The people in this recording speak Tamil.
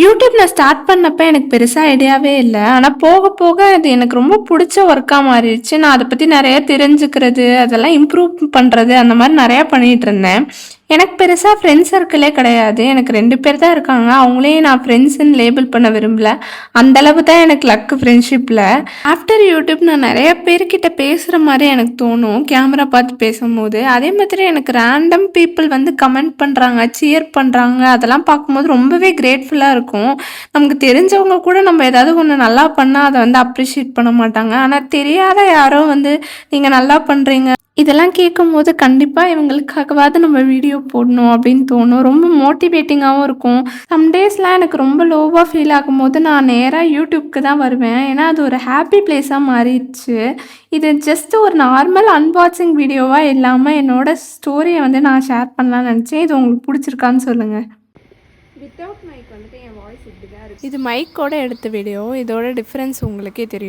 யூடியூப் நான் ஸ்டார்ட் பண்ணப்ப எனக்கு பெருசா ஐடியாவே இல்ல. ஆனா போக போக அது எனக்கு ரொம்ப புடிச்ச ஒர்க்கா மாறிடுச்சு. நான் அத பத்தி நெறைய தெரிஞ்சுக்கிறது, அதெல்லாம் இம்ப்ரூவ் பண்றது அந்த மாரி நெறையா பண்ணிட்டுருந்தேன். எனக்கு பெருசா ஃப்ரெண்ட்ஸ் சர்க்கிளே கிடையாது. எனக்கு 2 பேர் தான் இருக்காங்க. அவங்களையும் நான் ஃப்ரெண்ட்ஸ்ன்னு லேபிள் பண்ண விரும்பல. அந்த அளவு தான் எனக்கு லக்கு ஃப்ரெண்ட்ஷிப்ல. ஆஃப்டர் யூடியூப் நான் நெறைய பேர்கிட்ட பேசுற மாரி எனக்கு தோணும். கேமரா பார்த்து பேசும்போது. அதே மாதிரி எனக்கு ரேண்டம் பீப்பிள் வந்து கமெண்ட் பண்றாங்க, சியர் பண்றாங்க. அதெல்லாம் பார்க்கும்போது ரொம்பவே கிரேட்ஃபுல்லா இருக்கும். நமக்கு தெரிஞ்சவங்க கூட நம்ம ஏதாவது ஒண்ணு நல்லா பண்ணா அத வந்து அப்ரிஷியேட் பண்ண மாட்டாங்க. ஆனா தெரியாத யாரோ வந்து நீங்க நல்லா பண்றீங்க. இதெல்லாம் கேட்கும்போது கண்டிப்பா இவங்களுக்காகவாவது நம்ம வீடியோ போடணும் அப்படின்னு தோணும். ரொம்ப மோட்டிவேட்டிங்காவும் இருக்கும். சம் டேஸ்லாம் எனக்கு ரொம்ப லோவா ஃபீல் ஆகும்போது நான் நேரா யூடியூப்க்கு தான் வருவேன். ஏன்னா அது ஒரு ஹாப்பி பிளேஸா மாறிடுச்சு. இது ஜஸ்ட் ஒரு நார்மல் அன்பாக்சிங் வீடியோவா இல்லாம என்னோட ஸ்டோரிய வந்து நான் ஷேர் பண்ணலாம்னு நினச்சேன். இது உங்களுக்கு பிடிச்சிருக்கான்னு சொல்லுங்க. வித்தவுட் மைக் வந்துட்டு என் வாய்ஸ் இப்படி தான் இருக்கு. இது மைக்கோட எடுத்த வீடியோ. இதோட டிஃப்ரென்ஸ் உங்களுக்கே தெரியும்.